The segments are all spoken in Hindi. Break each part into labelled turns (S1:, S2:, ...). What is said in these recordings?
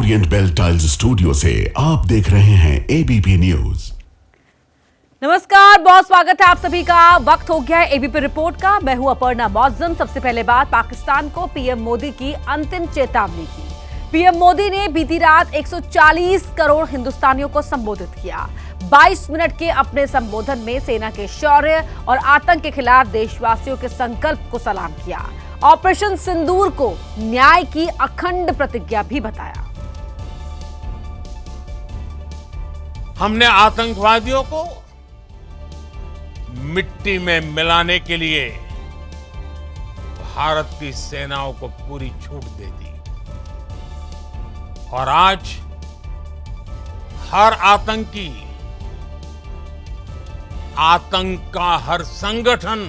S1: ओरिएंट बेल टाइल्स स्टूडियो से आप देख रहे हैं एबीपी न्यूज।
S2: नमस्कार, बहुत स्वागत है आप सभी का। वक्त हो गया है एबीपी रिपोर्ट का। मैं हूं अपर्णा मौजम। सबसे पहले बात पाकिस्तान को पीएम मोदी की अंतिम चेतावनी की। पीएम मोदी ने बीती रात 140 करोड़ हिंदुस्तानियों को संबोधित किया। 22 मिनट के अपने संबोधन में सेना के शौर्य और आतंक के खिलाफ देशवासियों के संकल्प को सलाम किया। ऑपरेशन सिंदूर को न्याय की अखंड प्रतिज्ञा भी बताया।
S3: हमने आतंकवादियों को मिट्टी में मिलाने के लिए भारत की सेनाओं को पूरी छूट दे दी और आज हर आतंकी, आतंक का हर संगठन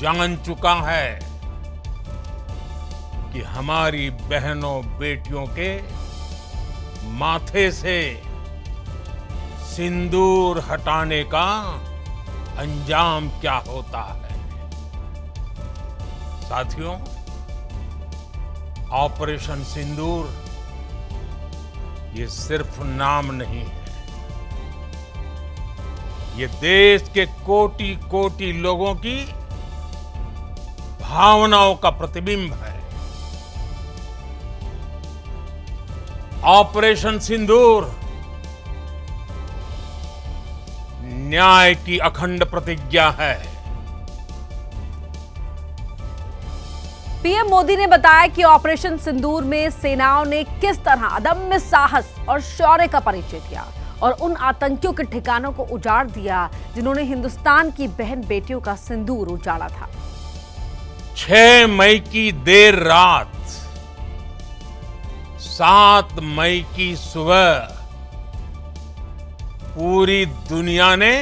S3: जान चुका है कि हमारी बहनों बेटियों के माथे से सिंदूर हटाने का अंजाम क्या होता है। साथियों, ऑपरेशन सिंदूर ये सिर्फ नाम नहीं है, ये देश के कोटि कोटि लोगों की भावनाओं का प्रतिबिंब है। ऑपरेशन सिंदूर न्याय की अखंड प्रतिज्ञा है।
S2: पीएम मोदी ने बताया कि ऑपरेशन सिंदूर में सेनाओं ने किस तरह अदम्य साहस और शौर्य का परिचय दिया और उन आतंकियों के ठिकानों को उजाड़ दिया जिन्होंने हिंदुस्तान की बहन बेटियों का सिंदूर उजाड़ा था।
S3: 6 मई की देर रात, 7 मई की सुबह पूरी दुनिया ने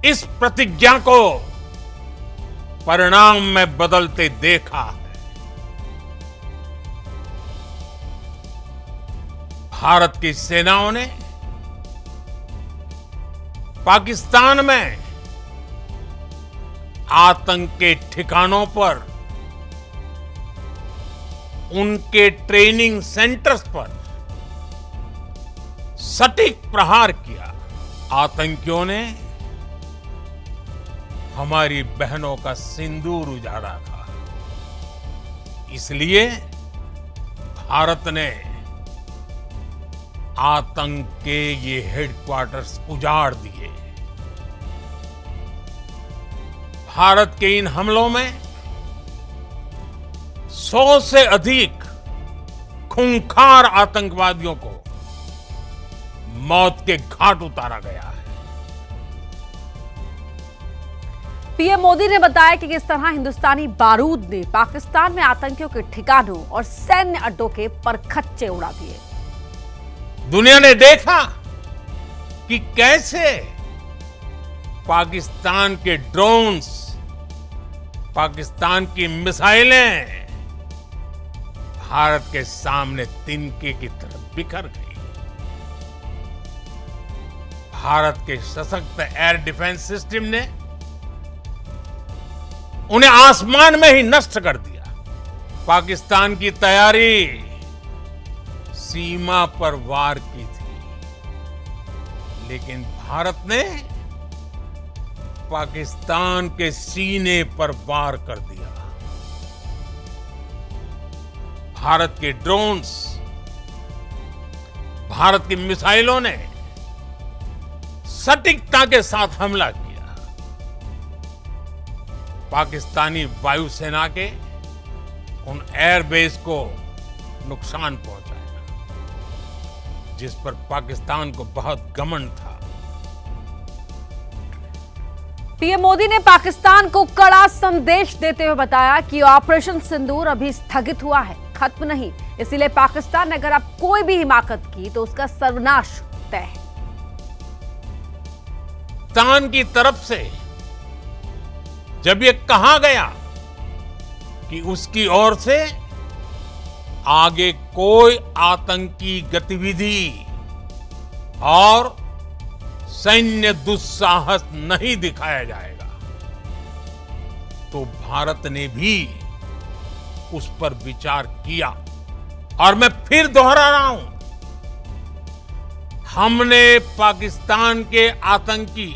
S3: इस प्रतिज्ञा को परिणाम में बदलते देखा है। भारत की सेनाओं ने पाकिस्तान में आतंक के ठिकानों पर, उनके ट्रेनिंग सेंटर्स पर सटीक प्रहार किया। आतंकियों ने हमारी बहनों का सिंदूर उजाड़ा था, इसलिए भारत ने आतंक के ये हेडक्वार्टर्स उजाड़ दिए। भारत के इन हमलों में 100 से अधिक खूंखार आतंकवादियों को मौत के घाट उतारा गया है।
S2: पीएम मोदी ने बताया कि किस तरह हिंदुस्तानी बारूद ने पाकिस्तान में आतंकियों के ठिकानों और सैन्य अड्डों के परखच्चे उड़ा दिए।
S3: दुनिया ने देखा कि कैसे पाकिस्तान के ड्रोन्स, पाकिस्तान की मिसाइलें भारत के सामने तिनके की तरह बिखर गई। भारत के सशक्त एयर डिफेंस सिस्टम ने उन्हें आसमान में ही नष्ट कर दिया। पाकिस्तान की तैयारी सीमा पर वार की थी, लेकिन भारत ने पाकिस्तान के सीने पर वार कर दिया। भारत के ड्रोन्स, भारत की मिसाइलों ने सटीकता के साथ हमला किया। पाकिस्तानी वायुसेना के उन एयरबेस को नुकसान पहुंचाया, जिस पर पाकिस्तान को बहुत घमंड था।
S2: पीएम मोदी ने पाकिस्तान को कड़ा संदेश देते हुए बताया कि ऑपरेशन सिंदूर अभी स्थगित हुआ है, खत्म नहीं। इसीलिए पाकिस्तान ने अगर अब कोई भी हिमाकत की तो उसका सर्वनाश तय है।
S3: पाकिस्तान की तरफ से जब ये कहा गया कि उसकी ओर से आगे कोई आतंकी गतिविधि और सैन्य दुस्साहस नहीं दिखाया जाएगा, तो भारत ने भी उस पर विचार किया और मैं फिर दोहरा रहा हूं, हमने पाकिस्तान के आतंकी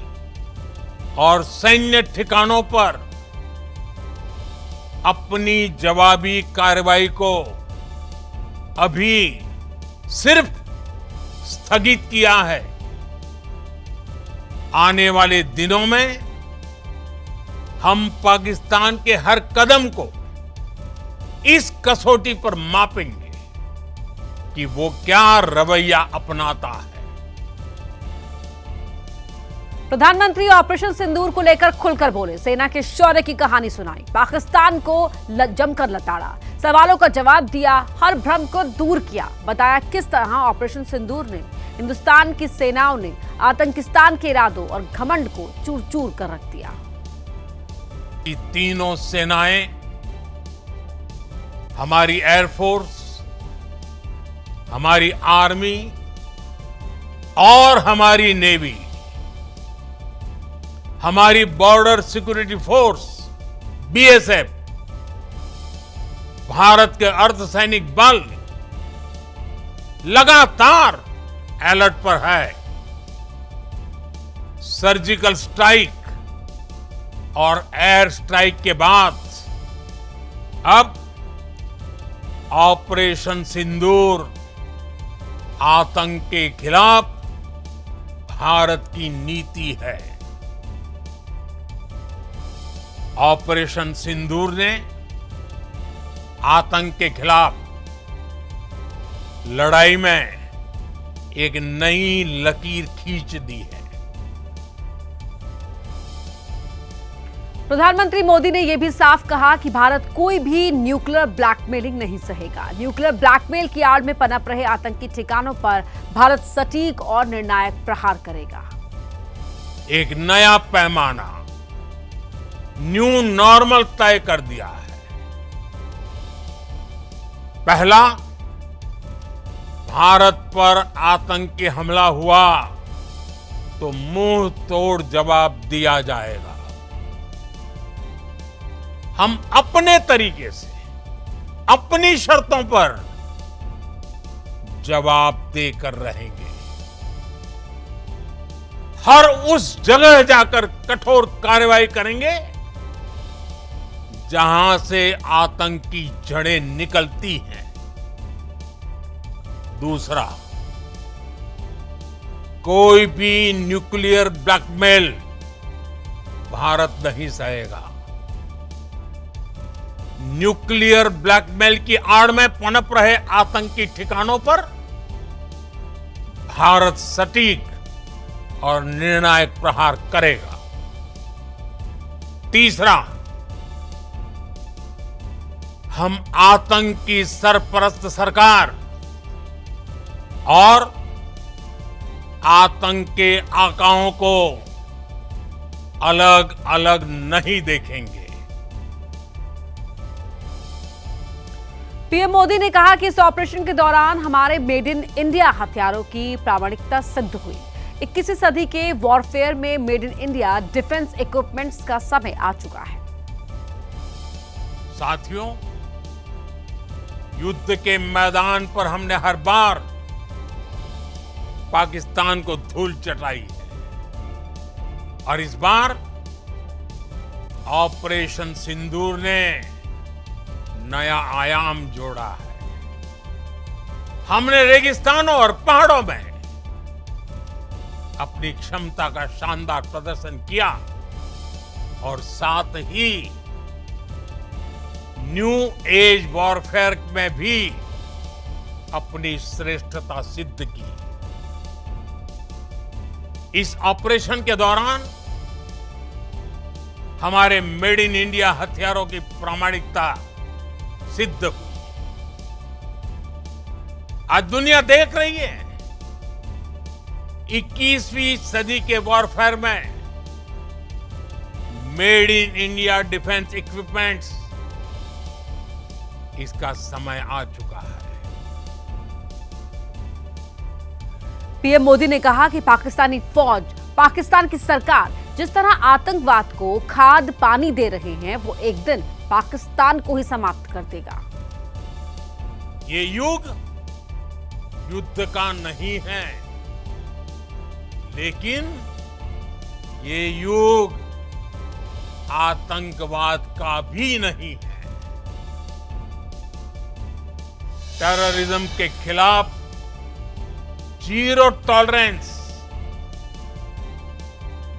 S3: और सैन्य ठिकानों पर अपनी जवाबी कार्रवाई को अभी सिर्फ स्थगित किया है। आने वाले दिनों में हम पाकिस्तान के हर कदम को इस कसौटी पर मापेंगे कि वो क्या रवैया अपनाता है।
S2: प्रधानमंत्री ऑपरेशन सिंदूर को लेकर खुलकर बोले, सेना के शौर्य की कहानी सुनाई, पाकिस्तान को जमकर लताड़ा, सवालों का जवाब दिया, हर भ्रम को दूर किया, बताया किस तरह ऑपरेशन सिंदूर ने हिंदुस्तान की सेनाओं ने आतंकिस्तान के इरादों और घमंड को चूर चूर कर रख दिया।
S3: ये तीनों सेनाएं, हमारी एयरफोर्स, हमारी आर्मी और हमारी नेवी, हमारी border security force BSF, Bharat के अर्धसैनिक बल लगातार अलर्ट पर है। सर्जिकल स्ट्राइक और एयर स्ट्राइक के बाद अब ऑपरेशन सिंदूर आतंक के खिलाफ भारत की नीति है। ऑपरेशन सिंदूर ने आतंक के खिलाफ लड़ाई में एक नई लकीर खींच दी है।
S2: प्रधानमंत्री मोदी ने यह भी साफ कहा कि भारत कोई भी न्यूक्लियर ब्लैकमेलिंग नहीं सहेगा। न्यूक्लियर ब्लैकमेल की आड़ में पनप रहे आतंकी ठिकानों पर भारत सटीक और निर्णायक प्रहार करेगा।
S3: एक नया पैमाना, न्यू नॉर्मल तय कर दिया है। पहला, भारत पर आतंकी हमला हुआ तो मुंह तोड़ जवाब दिया जाएगा। हम अपने तरीके से, अपनी शर्तों पर जवाब देकर रहेंगे। हर उस जगह जाकर कठोर कार्रवाई करेंगे जहां से आतंक की जड़ें निकलती हैं। दूसरा, कोई भी न्यूक्लियर ब्लैकमेल भारत नहीं सहेगा। न्यूक्लियर ब्लैकमेल की आड़ में पनप रहे आतंकी ठिकानों पर भारत सटीक और निर्णायक प्रहार करेगा। तीसरा, हम आतंक की सरपरस्त सरकार और आतंक के आकाओं को अलग अलग नहीं देखेंगे।
S2: पीएम मोदी ने कहा कि इस ऑपरेशन के दौरान हमारे मेड इन इंडिया हथियारों की प्रामाणिकता सिद्ध हुई। 21वीं सदी के वॉरफेयर में made in India defence equipments का समय आ चुका है।
S3: साथियों, युद्ध के मैदान पर हमने हर बार पाकिस्तान को धूल चटाई है और इस बार ऑपरेशन सिंदूर ने नया आयाम जोड़ा है। हमने रेगिस्तानों और पहाड़ों में अपनी क्षमता का शानदार प्रदर्शन किया और साथ ही न्यू एज वॉरफेयर में भी अपनी श्रेष्ठता सिद्ध की। इस ऑपरेशन के दौरान हमारे मेड इन इंडिया हथियारों की प्रामाणिकता सिद्ध हुई। आज दुनिया देख रही है 21वीं सदी के वॉरफेयर में made in India defence equipments, इसका समय आ चुका है।
S2: पीएम मोदी ने कहा कि पाकिस्तानी फौज, पाकिस्तान की सरकार जिस तरह आतंकवाद को खाद पानी दे रहे हैं, वो एक दिन पाकिस्तान को ही समाप्त कर देगा।
S3: ये युग युद्ध का नहीं है, लेकिन ये युग आतंकवाद का भी नहीं है। टेररिज्म के खिलाफ जीरो टॉलरेंस,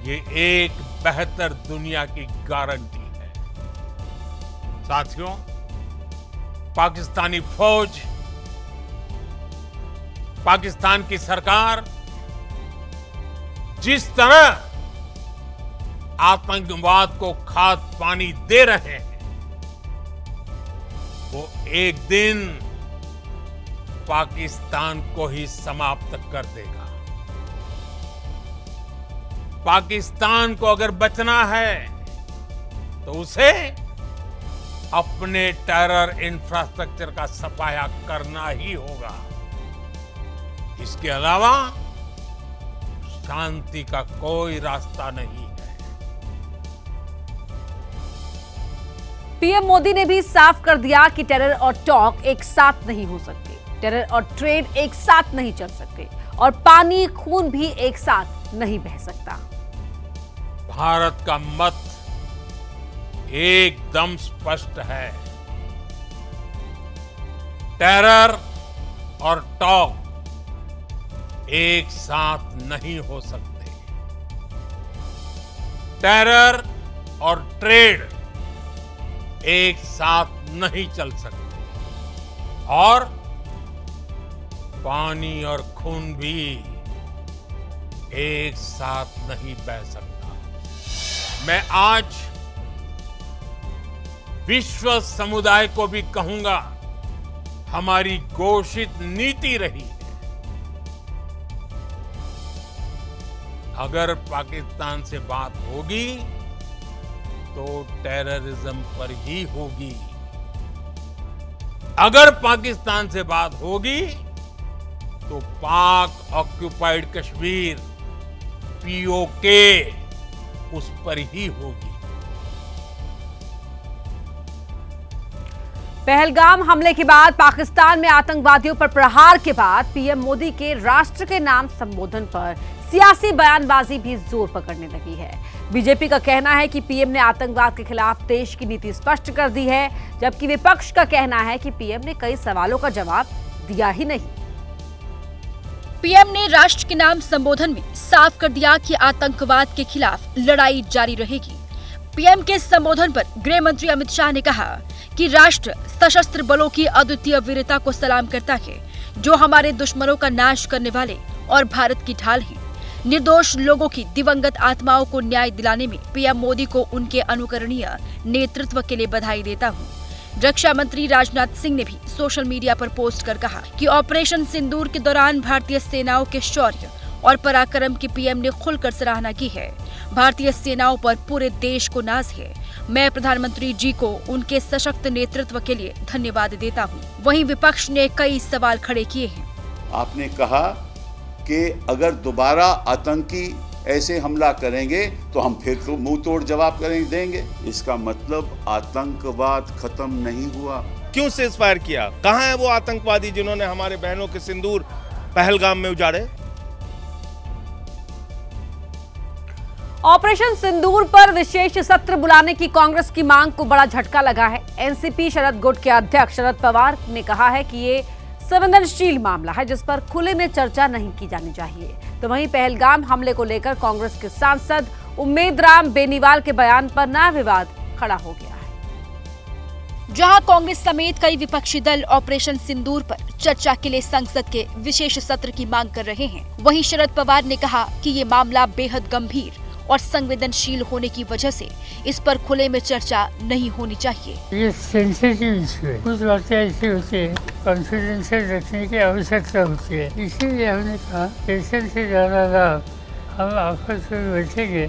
S3: ये एक बेहतर दुनिया की गारंटी है। साथियों, पाकिस्तानी फौज, पाकिस्तान की सरकार जिस तरह आतंकवाद को खाद पानी दे रहे हैं, वो एक दिन पाकिस्तान को ही समाप्त कर देगा। पाकिस्तान को अगर बचना है तो उसे अपने टेरर इंफ्रास्ट्रक्चर का सफाया करना ही होगा। इसके अलावा शांति का कोई रास्ता नहीं है।
S2: पीएम मोदी ने भी साफ कर दिया कि टेरर और टॉक एक साथ नहीं हो सकते, टेरर और ट्रेड एक साथ नहीं चल सकते और पानी खून भी एक साथ नहीं बह सकता।
S3: भारत का मत एकदम स्पष्ट है। टेरर और टॉक एक साथ नहीं हो सकते। टेरर और ट्रेड एक साथ नहीं चल सकते और पानी और खून भी एक साथ नहीं बह सकता। मैं आज विश्व समुदाय को भी कहूंगा, हमारी घोषित नीति रही है, अगर पाकिस्तान से बात होगी तो टेररिज्म पर ही होगी। अगर पाकिस्तान से बात होगी तो पाक ऑक्युपाइड कश्मीर पीओके उस पर ही होगी।
S2: पहलगाम हमले के बाद पाकिस्तान में आतंकवादियों पर प्रहार के बाद पीएम मोदी के राष्ट्र के नाम संबोधन पर सियासी बयानबाजी भी जोर पकड़ने लगी है। बीजेपी का कहना है कि पीएम ने आतंकवाद के खिलाफ देश की नीति स्पष्ट कर दी है, जबकि विपक्ष का कहना है कि पीएम ने कई सवालों का जवाब दिया ही नहीं।
S4: पीएम ने राष्ट्र के नाम संबोधन में साफ कर दिया कि आतंकवाद के खिलाफ लड़ाई जारी रहेगी। पीएम के संबोधन पर गृह मंत्री अमित शाह ने कहा कि राष्ट्र सशस्त्र बलों की अद्वितीय वीरता को सलाम करता है, जो हमारे दुश्मनों का नाश करने वाले और भारत की ढाल है। निर्दोष लोगों की दिवंगत आत्माओं को न्याय दिलाने में पीएम मोदी को उनके अनुकरणीय नेतृत्व के लिए बधाई देता हूँ। रक्षा मंत्री राजनाथ सिंह ने भी सोशल मीडिया पर पोस्ट कर कहा कि ऑपरेशन सिंदूर के दौरान भारतीय सेनाओं के शौर्य और पराक्रम की पीएम ने खुलकर सराहना की है। भारतीय सेनाओं पर पूरे देश को नाज है। मैं प्रधानमंत्री जी को उनके सशक्त नेतृत्व के लिए धन्यवाद देता हूं। वहीं विपक्ष ने कई सवाल खड़े किए हैं।
S5: आपने कहा कि अगर दोबारा आतंकी ऐसे हमला करेंगे तो हम फिर तो मुंह तोड़ जवाब देंगे। इसका मतलब आतंकवाद खत्म नहीं हुआ।
S6: क्यों सीज़फायर किया? कहां है वो आतंकवादी जिन्होंने हमारे बहनों के सिंदूर पहलगाम में उजाड़े?
S2: ऑपरेशन सिंदूर पर विशेष सत्र बुलाने की कांग्रेस की मांग को बड़ा झटका लगा है। एनसीपी शरद गुट के अध्यक्ष शरद पवार ने कहा है कि ये संवेदनशील मामला है, जिस पर खुले में चर्चा नहीं की जानी चाहिए। तो वहीं पहलगाम हमले को लेकर कांग्रेस के सांसद उम्मेद राम बेनीवाल के बयान पर नया विवाद खड़ा हो गया है।
S4: जहां कांग्रेस समेत कई विपक्षी दल ऑपरेशन सिंदूर पर चर्चा के लिए संसद के विशेष सत्र की मांग कर रहे हैं, वहीं शरद पवार ने कहा कि ये मामला बेहद गंभीर और संवेदनशील होने की वजह से इस पर खुले में चर्चा नहीं होनी चाहिए।
S7: ये सेंसिटिव इशू है, कुछ बातें ऐसी होती है कॉन्फिडेंशियल रखने की आवश्यकता होती है, इसीलिए हमने कहा पेशेंट से ज्यादा लाभ हम आपस में बैठेंगे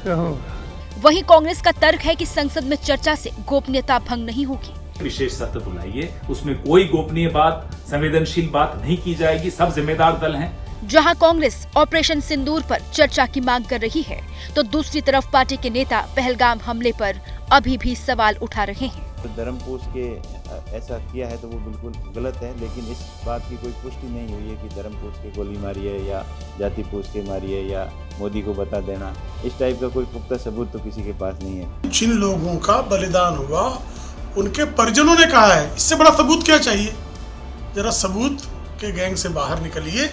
S7: तो होगा।
S4: वहीं कांग्रेस का तर्क है कि संसद में चर्चा से गोपनीयता भंग नहीं होगी।
S8: विशेष सत्र बुलाइए, उसमें कोई गोपनीय बात, संवेदनशील बात नहीं की जाएगी। सब जिम्मेदार दल हैं।
S4: जहां कांग्रेस ऑपरेशन सिंदूर पर चर्चा की मांग कर रही है, तो दूसरी तरफ पार्टी के नेता पहलगाम हमले पर अभी भी सवाल उठा रहे हैं।
S9: धर्मपोश के ऐसा किया है तो वो बिल्कुल गलत है, लेकिन इस बात की कोई पुष्टि नहीं हुई है कि धर्म पूछ के गोली मारी है या जाति पूछ के मारी है या मोदी को बता देना, इस टाइप का कोई पुख्ता सबूत तो किसी के पास नहीं है।
S10: जिन लोगों का बलिदान हुआ उनके परिजनों ने कहा है, इससे बड़ा सबूत क्या चाहिए? जरा सबूत के गैंग से बाहर निकलिए।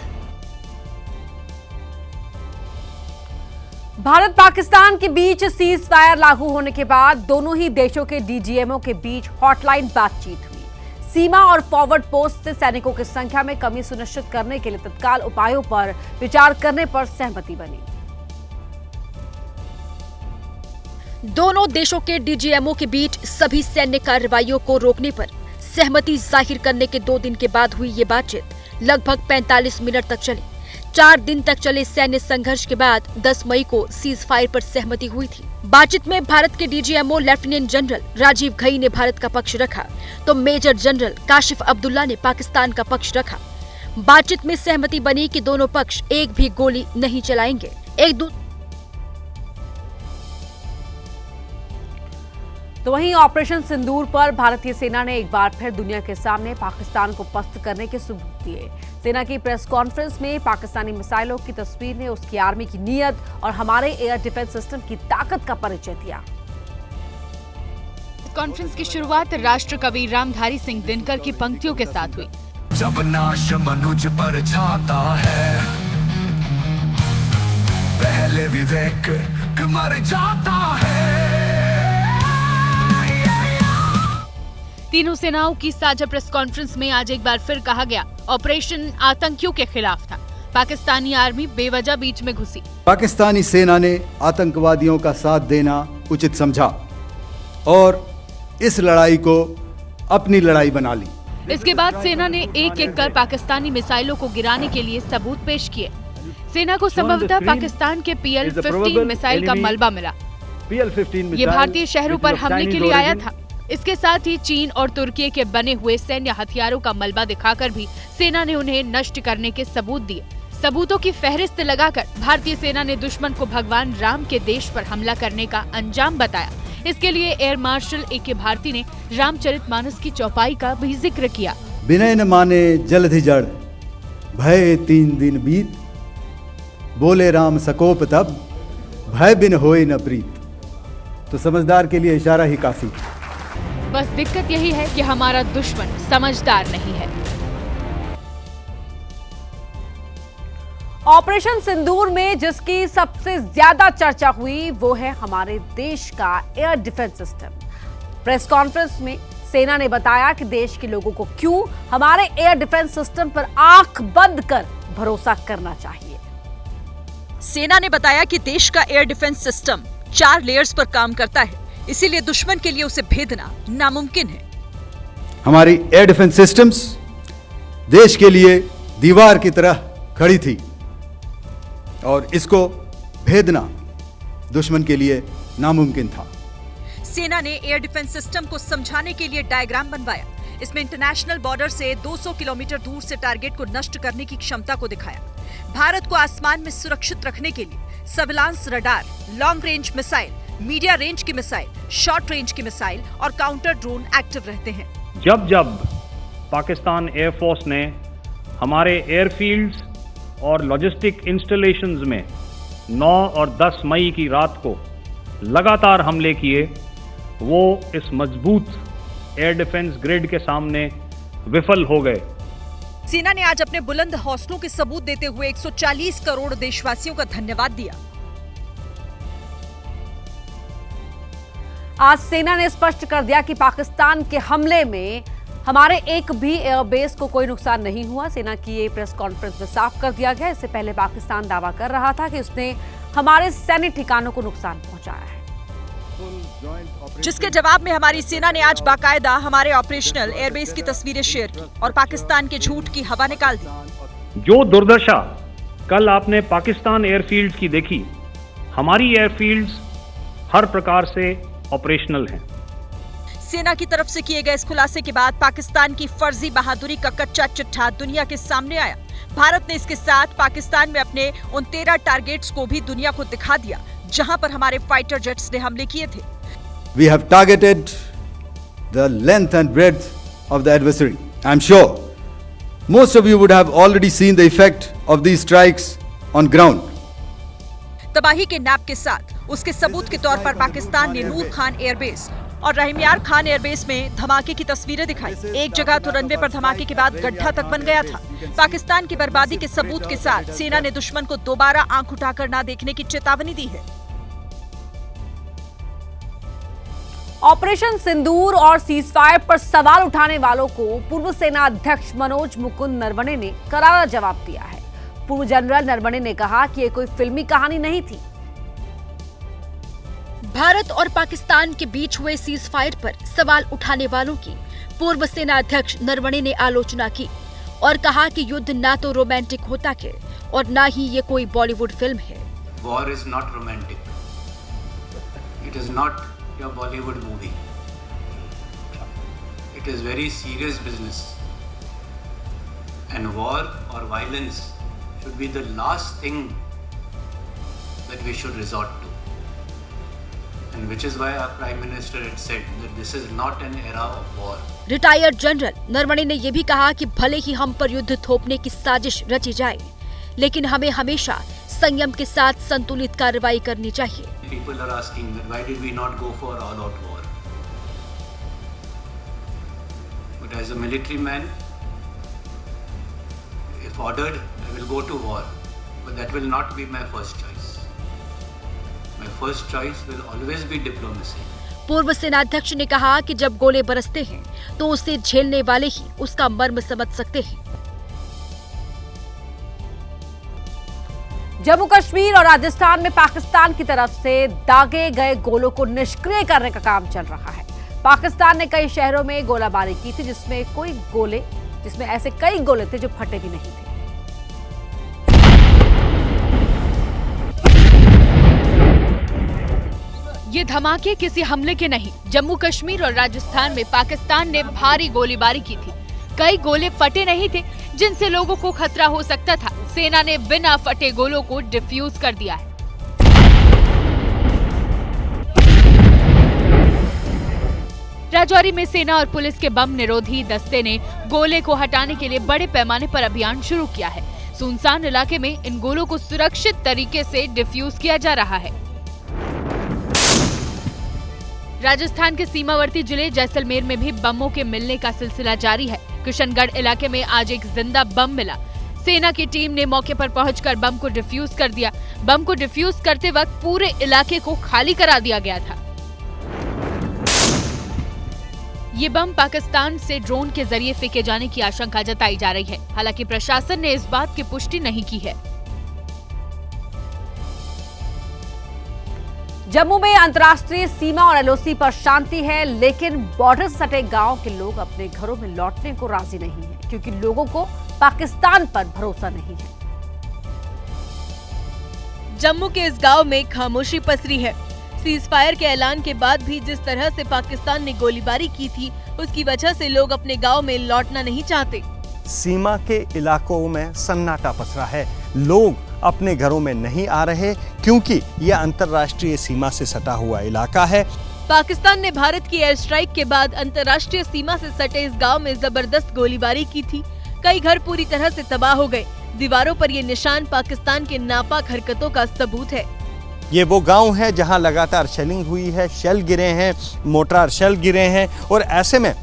S2: भारत पाकिस्तान के बीच सीज फायर लागू होने के बाद दोनों ही देशों के डीजीएमओ के बीच हॉटलाइन बातचीत हुई। सीमा और फॉरवर्ड पोस्ट से सैनिकों की संख्या में कमी सुनिश्चित करने के लिए तत्काल उपायों पर विचार करने पर सहमति बनी।
S4: दोनों देशों के डीजीएमओ के बीच सभी सैन्य कार्रवाइयों को रोकने पर सहमति जाहिर करने के 2 दिन के बाद हुई ये बातचीत लगभग 45 मिनट तक चली। 4 दिन तक चले सैन्य संघर्ष के बाद 10 मई को सीज फायर पर सहमति हुई थी। बातचीत में भारत के DGMO lieutenant general Rajiv Ghai ने भारत का पक्ष रखा तो मेजर जनरल काशिफ अब्दुल्ला ने पाकिस्तान का पक्ष रखा। बातचीत में सहमति बनी कि दोनों पक्ष एक भी गोली नहीं चलाएंगे।
S2: तो वहीं ऑपरेशन सिंदूर पर भारतीय सेना ने एक बार फिर दुनिया के सामने पाकिस्तान को पस्त करने के सबूत दिए। सेना की प्रेस कॉन्फ्रेंस में पाकिस्तानी मिसाइलों की तस्वीर ने उसकी आर्मी की नीयत और हमारे एयर डिफेंस सिस्टम की ताकत का परिचय दिया।
S11: कॉन्फ्रेंस की शुरुआत राष्ट्र कवि रामधारी सिंह दिनकर की पंक्तियों के साथ हुई।
S12: जब नाश मनुज पर छाता है, पहले विवेक मर जाता है।
S11: तीनों सेनाओं की साझा प्रेस कॉन्फ्रेंस में आज एक बार फिर कहा गया, ऑपरेशन आतंकियों के खिलाफ था। पाकिस्तानी आर्मी बेवजह बीच में घुसी।
S13: पाकिस्तानी सेना ने आतंकवादियों का साथ देना उचित समझा और इस लड़ाई को अपनी लड़ाई बना ली।
S11: इसके बाद सेना ने एक एक कर पाकिस्तानी मिसाइलों को गिराने के लिए सबूत पेश किए। सेना को संभवतः पाकिस्तान के PL-15 मिसाइल का मलबा मिला। ये भारतीय शहरों पर हमले के लिए आया था। इसके साथ ही चीन और तुर्की के बने हुए सैन्य हथियारों का मलबा दिखाकर भी सेना ने उन्हें नष्ट करने के सबूत दिए। सबूतों की फहरिस्त लगाकर भारतीय सेना ने दुश्मन को भगवान राम के देश पर हमला करने का अंजाम बताया। इसके लिए एयर मार्शल A.K. भारती ने रामचरितमानस की चौपाई का भी जिक्र किया।
S13: विनय न माने जलधि जड़, भय 3 दिन बीत, बोले राम सकोप तब, भय बिन होए न प्रीत। तो समझदार के लिए इशारा ही काफी।
S11: बस दिक्कत यही है कि हमारा दुश्मन समझदार नहीं है।
S2: ऑपरेशन सिंदूर में जिसकी सबसे ज्यादा चर्चा हुई वो है हमारे देश का air defence system. Press conference में सेना ने बताया कि देश के लोगों को क्यों हमारे एयर डिफेंस सिस्टम पर आंख बंद कर भरोसा करना चाहिए।
S4: सेना ने बताया कि देश का एयर डिफेंस सिस्टम 4 लेयर्स पर काम करता है, इसीलिए दुश्मन के लिए उसे भेदना नामुमकिन है।
S13: हमारी एयर डिफेंस सिस्टम्स देश के लिए दीवार की तरह खड़ी थी और इसको भेदना दुश्मन के लिए नामुमकिन था।
S4: सेना ने एयर डिफेंस सिस्टम को समझाने के लिए डायग्राम बनवाया। इसमें इंटरनेशनल बॉर्डर से 200 किलोमीटर दूर से टारगेट को नष्ट करने की क्षमता को दिखाया। भारत को आसमान में सुरक्षित रखने के लिए surveillance radar, long range missile, media range की मिसाइल, शॉर्ट रेंज की मिसाइल और काउंटर ड्रोन एक्टिव रहते हैं।
S14: जब जब पाकिस्तान एयरफोर्स ने हमारे एयरफील्ड्स और लॉजिस्टिक इंस्टॉलेशंस में 9 और 10 मई की रात को लगातार हमले किए, वो इस मजबूत एयर डिफेंस ग्रिड के सामने विफल हो गए।
S4: सेना ने आज अपने बुलंद हौसलों के सबूत देते हुए 140 करोड़ देशवासियों का धन्यवाद दिया।
S2: आज सेना ने स्पष्ट कर दिया कि पाकिस्तान के हमले में हमारे एक भी एयरबेस को कोई नुकसान नहीं हुआ। सेना की ये प्रेस कॉन्फ्रेंस में साफ कर दिया गया। इससे पहले पाकिस्तान दावा कर रहा था कि उसने हमारे सैन्य ठिकानों को नुकसान पहुंचाया है,
S4: जिसके जवाब में हमारी सेना ने आज बाकायदा हमारे ऑपरेशनल एयरबेस की तस्वीरें शेयर की और पाकिस्तान के झूठ की हवा निकाल दी।
S14: जो दुर्दशा कल आपने पाकिस्तान एयरफील्ड की देखी, हमारी एयरफील्ड्स हर प्रकार से ऑपरेशनल हैं।
S4: सेना की तरफ से किए गए इस खुलासे के बाद पाकिस्तान की फर्जी बहादुरी का कच्चा चिट्ठा दुनिया के सामने आया। भारत ने इसके साथ पाकिस्तान में अपने उन 13 टारगेट्स को भी दुनिया को दिखा दिया जहां पर हमारे फाइटर जेट्स ने हमले किए थे।
S13: We have targeted the length and breadth of the adversary. I'm sure most of you would have already seen the effect of these strikes on ground.
S4: तबाही के नैप के साथ उसके सबूत के तौर पर पाकिस्तान ने नूर खान एयरबेस और रहीमयार खान एयरबेस में धमाके की तस्वीरें दिखाई। एक जगह तो रनवे पर धमाके के बाद गड्ढा तक बन गया था। पाकिस्तान की बर्बादी के सबूत के साथ सेना ने दुश्मन को दोबारा आंख उठाकर ना देखने की चेतावनी दी है।
S2: ऑपरेशन सिंदूर और सीजफायर पर सवाल उठाने वालों को पूर्व सेना अध्यक्ष मनोज मुकुंद नरवणे ने करारा जवाब दिया है। पूर्व जनरल नरवणे ने कहा कि ये कोई फिल्मी कहानी नहीं थी।
S4: भारत और पाकिस्तान के बीच हुए सीज फायर पर सवाल उठाने वालों की पूर्व सेना अध्यक्ष नरवणे ने आलोचना की और कहा कि युद्ध ना तो रोमांटिक होता है और ना ही ये कोई बॉलीवुड फिल्म है।
S15: War is not romantic, it is not your Bollywood movie, it is very serious business and war और violence should be the last thing that we should resort to, and which is why our Prime Minister had said that this is not an era of war.
S4: Retired general Naravane ने यह भी कहा कि भले ही हम पर युद्ध थोपने की साजिश रची जाए, लेकिन हमें हमेशा संयम के साथ संतुलित कार्रवाई करनी चाहिए।
S15: People are asking that why did we not go for all-out war? But as a military man, if ordered, I will go to war, but that will not be my first choice. My first choice will always be diplomacy.
S4: पूर्व सेनाध्यक्ष ने कहा कि जब गोले बरसते हैं तो उसे झेलने वाले ही उसका मर्म समझ सकते हैं।
S2: जम्मू कश्मीर और राजस्थान में पाकिस्तान की तरफ से दागे गए गोलों को निष्क्रिय करने का काम चल रहा है। पाकिस्तान ने कई शहरों में गोलाबारी की थी जिसमें ऐसे कई गोले थे जो फटे भी नहीं थे।
S11: ये धमाके किसी हमले के नहीं, जम्मू कश्मीर और राजस्थान में पाकिस्तान ने भारी गोलीबारी की थी। कई गोले फटे नहीं थे जिनसे लोगों को खतरा हो सकता था। सेना ने बिना फटे गोलों को डिफ्यूज कर दिया है। राजौरी में सेना और पुलिस के बम निरोधी दस्ते ने गोले को हटाने के लिए बड़े पैमाने पर अभियान शुरू किया है। सुनसान इलाके में इन गोलों को सुरक्षित तरीके से डिफ्यूज किया जा रहा है। राजस्थान के सीमावर्ती जिले जैसलमेर में भी बमों के मिलने का सिलसिला जारी है। किशनगढ़ इलाके में आज एक जिंदा बम मिला। सेना की टीम ने मौके पर पहुंचकर बम को डिफ्यूज कर दिया। बम को डिफ्यूज करते वक्त पूरे इलाके को खाली करा दिया गया था। ये बम पाकिस्तान से ड्रोन के जरिए फेंके जाने की आशंका जताई जा रही है। हालांकि प्रशासन ने इस बात की पुष्टि नहीं की है।
S2: जम्मू में अंतर्राष्ट्रीय सीमा और एलओसी पर शांति है, लेकिन बॉर्डर से सटे गांव के लोग अपने घरों में लौटने को राजी नहीं हैं, क्योंकि लोगों को पाकिस्तान पर भरोसा नहीं है।
S16: जम्मू के इस गांव में खामोशी पसरी है। सीज फायर के ऐलान के बाद भी जिस तरह से पाकिस्तान ने गोलीबारी की थी, उसकी वजह से लोग अपने गांव में लौटना नहीं चाहते।
S17: सीमा के इलाकों में सन्नाटा पसरा है। लोग अपने घरों में नहीं आ रहे क्योंकि यह अंतर्राष्ट्रीय सीमा से सटा हुआ इलाका है।
S16: पाकिस्तान ने भारत की एयर स्ट्राइक के बाद अंतर्राष्ट्रीय सीमा से सटे इस गांव में जबरदस्त गोलीबारी की थी। कई घर पूरी तरह से तबाह हो गए। दीवारों पर ये निशान पाकिस्तान के नापाक हरकतों का सबूत है।
S17: ये वो गांव है जहां लगातार शेलिंग हुई है, शेल गिरे हैं, मोर्टार शेल गिरे हैं और ऐसे में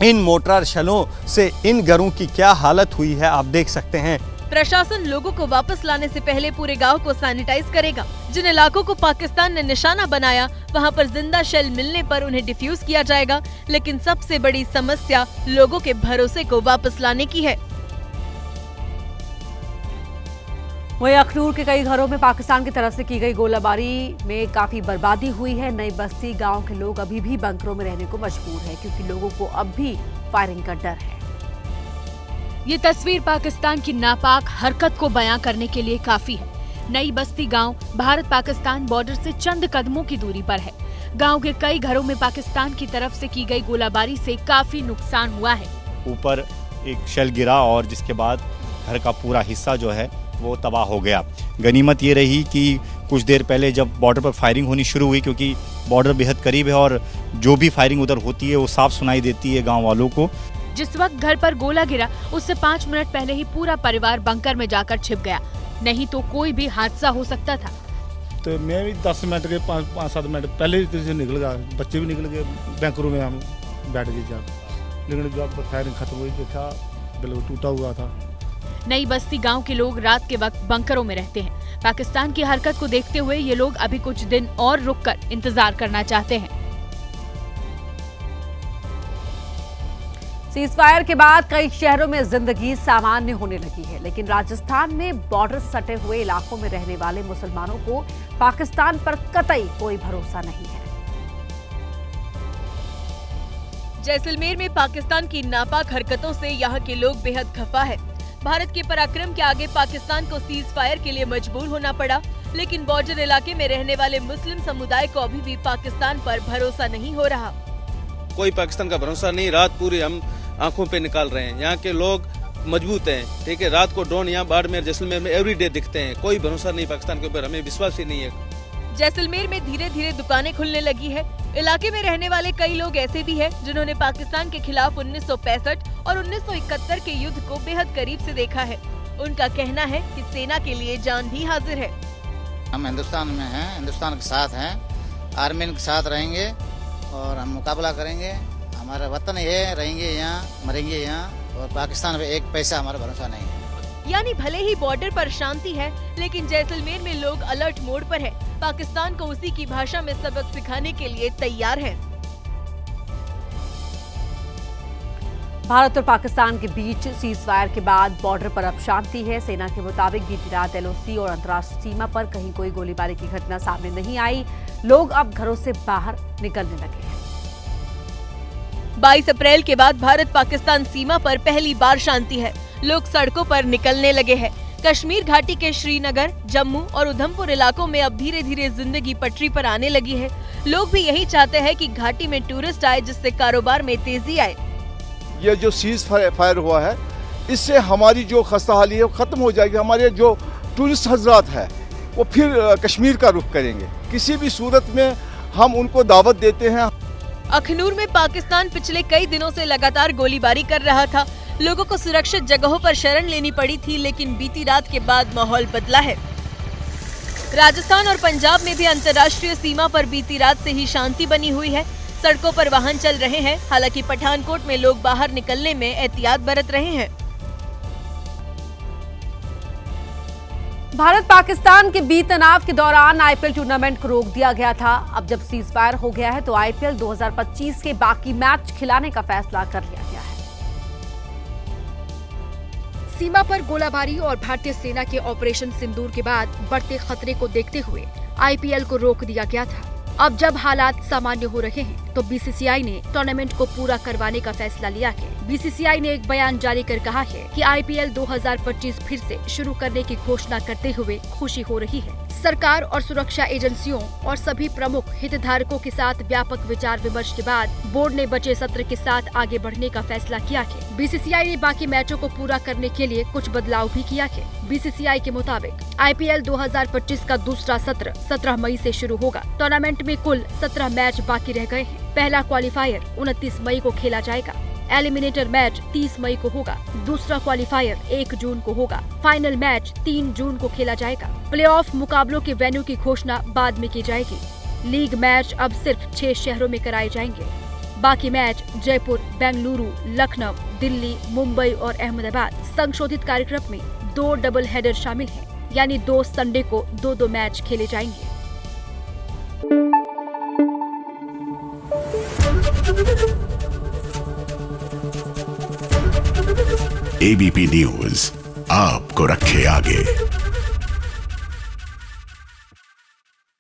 S17: इन मोर्टार शेलों से इन घरों की क्या हालत हुई है आप देख सकते हैं।
S16: प्रशासन लोगों को वापस लाने से पहले पूरे गांव को सैनिटाइज करेगा। जिन इलाकों को पाकिस्तान ने निशाना बनाया, वहां पर जिंदा शेल मिलने पर उन्हें डिफ्यूज किया जाएगा। लेकिन सबसे बड़ी समस्या लोगों के भरोसे को वापस लाने की है।
S2: वहीं अखनूर के कई घरों में पाकिस्तान की तरफ से की गई गोलाबारी में काफी बर्बादी हुई है। नई बस्ती गांव के लोग अभी भी बंकरों में रहने को मजबूर है, क्योंकि लोगों को अब भी फायरिंग का डर है।
S11: ये तस्वीर पाकिस्तान की नापाक हरकत को बयां करने के लिए काफी है। नई बस्ती गांव भारत पाकिस्तान बॉर्डर से चंद कदमों की दूरी पर है। गांव के कई घरों में पाकिस्तान की तरफ से की गई गोलाबारी से काफी नुकसान हुआ है।
S18: ऊपर एक शेल गिरा और जिसके बाद घर का पूरा हिस्सा जो है वो तबाह हो गया। गनीमत ये रही कि कुछ देर पहले जब बॉर्डर पर फायरिंग होनी शुरू हुई, क्योंकि बॉर्डर बेहद करीब है और जो भी फायरिंग उधर होती है वो साफ सुनाई देती है गांव वालों को।
S11: जिस वक्त घर पर गोला गिरा उससे 5 मिनट पहले ही पूरा परिवार बंकर में जाकर छिप गया, नहीं तो कोई भी हादसा हो सकता था।
S19: तो मैं भी 10 मिनट के 5-7 मिनट पहले ही निकल गया, बच्चे भी निकल गए, बैंकरों में हम बैठ गए जाकर, लेकिन जब फायरिंग खत्म हुई देखा बिल्कुल टूटा हुआ था।
S11: नई बस्ती गांव के लोग रात के वक्त बंकरों में रहते हैं। पाकिस्तान की हरकत को देखते हुए ये लोग अभी कुछ दिन और रुककर इंतजार करना चाहते हैं।
S2: सीजफायर के बाद कई शहरों में जिंदगी सामान्य होने लगी है, लेकिन राजस्थान में बॉर्डर सटे हुए इलाकों में रहने वाले मुसलमानों को पाकिस्तान पर कतई कोई भरोसा नहीं है।
S16: जैसलमेर में पाकिस्तान की नापाक हरकतों से यहाँ के लोग बेहद खफा है। भारत के पराक्रम के आगे पाकिस्तान को सीज फायर के लिए मजबूर होना पड़ा, लेकिन बॉर्डर इलाके में रहने वाले मुस्लिम समुदाय को अभी भी पाकिस्तान पर भरोसा नहीं हो रहा।
S6: कोई पाकिस्तान का भरोसा नहीं, रात पूरी हम आंखों पे निकाल रहे हैं। यहाँ के लोग मजबूत हैं, ठीक है। रात को ड्रोन यहाँ बाड़मेर जैसलमेर में एवरीडे दिखते हैं। कोई भरोसा नहीं पाकिस्तान के ऊपर, हमें विश्वास ही नहीं है।
S16: जैसलमेर में धीरे धीरे दुकानें खुलने लगी है। इलाके में रहने वाले कई लोग ऐसे भी हैं जिन्होंने पाकिस्तान के खिलाफ 1965 और 1971 के युद्ध को बेहद करीब से देखा है। उनका कहना है कि सेना के लिए जान भी हाजिर है।
S20: हम हिंदुस्तान में हैं, हिंदुस्तान के साथ हैं, आर्मी के साथ रहेंगे और हम मुकाबला करेंगे। हमारा वतन है, रहेंगे यहाँ, मरेंगे यहाँ, और पाकिस्तान पे एक पैसा हमारा भरोसा नहीं है।
S16: यानी भले ही बॉर्डर पर शांति है, लेकिन जैसलमेर में लोग अलर्ट मोड पर है। पाकिस्तान को उसी की भाषा में सबक सिखाने के लिए तैयार है।
S2: भारत और पाकिस्तान के बीच सीज फायर के बाद बॉर्डर पर अब शांति है। सेना के मुताबिक बीती रात LOC और अंतर्राष्ट्रीय सीमा पर कहीं कोई गोलीबारी की घटना सामने नहीं आई। लोग अब घरों से बाहर निकलने लगे हैं।
S16: 22 अप्रैल के बाद भारत पाकिस्तान सीमा पर पहली बार शांति है। लोग सड़कों पर निकलने लगे हैं। कश्मीर घाटी के श्रीनगर, जम्मू और उधमपुर इलाकों में अब धीरे धीरे जिंदगी पटरी पर आने लगी है। लोग भी यही चाहते हैं कि घाटी में टूरिस्ट आए, जिससे कारोबार में तेजी आए।
S21: ये जो सीज फायर हुआ है, इससे हमारी जो खस्ताहाली है वो खत्म हो जाएगी। हमारे जो टूरिस्ट हजरात है वो फिर कश्मीर का रुख करेंगे। किसी भी सूरत में हम उनको दावत देते हैं।
S16: अखनूर में पाकिस्तान पिछले कई दिनों से लगातार गोलीबारी कर रहा था। लोगों को सुरक्षित जगहों पर शरण लेनी पड़ी थी, लेकिन बीती रात के बाद माहौल बदला है। राजस्थान और पंजाब में भी अंतर्राष्ट्रीय सीमा पर बीती रात से ही शांति बनी हुई है। सड़कों पर वाहन चल रहे हैं। हालांकि पठानकोट में लोग बाहर निकलने में एहतियात बरत रहे हैं।
S2: भारत पाकिस्तान के बीच तनाव के दौरान IPL टूर्नामेंट को रोक दिया गया था। अब जब सीज फायर हो गया है तो IPL 2025 के बाकी मैच खिलाने का फैसला कर लिया गया है।
S11: सीमा पर गोलाबारी और भारतीय सेना के ऑपरेशन सिंदूर के बाद बढ़ते खतरे को देखते हुए IPL को रोक दिया गया था। अब जब हालात सामान्य हो रहे हैं तो BCCI ने टूर्नामेंट को पूरा करवाने का फैसला लिया है। BCCI ने एक बयान जारी कर कहा है कि IPL 2025 फिर से शुरू करने की घोषणा करते हुए खुशी हो रही है। सरकार और सुरक्षा एजेंसियों और सभी प्रमुख हितधारकों के साथ व्यापक विचार विमर्श के बाद बोर्ड ने बचे सत्र के साथ आगे बढ़ने का फैसला किया है। BCCI ने बाकी मैचों को पूरा करने के लिए कुछ बदलाव भी किया है। BCCI के मुताबिक IPL 2025 का दूसरा सत्र 17 मई से शुरू होगा। टूर्नामेंट में कुल 17 मैच बाकी रह गए हैं। पहला क्वालिफायर 29 मई को खेला जाएगा। एलिमिनेटर मैच 30 मई को होगा। दूसरा क्वालिफायर 1 जून को होगा। फाइनल मैच 3 जून को खेला जाएगा। प्लेऑफ मुकाबलों के वेन्यू की घोषणा बाद में की जाएगी। लीग मैच अब सिर्फ 6 शहरों में कराए जाएंगे। बाकी मैच जयपुर, बेंगलुरु, लखनऊ, दिल्ली, मुंबई और अहमदाबाद। संशोधित कार्यक्रम में 2 डबल हेडर शामिल हैं, यानी 2 संडे को 2-2 मैच खेले जाएंगे।
S1: ABP न्यूज आपको रखे आगे।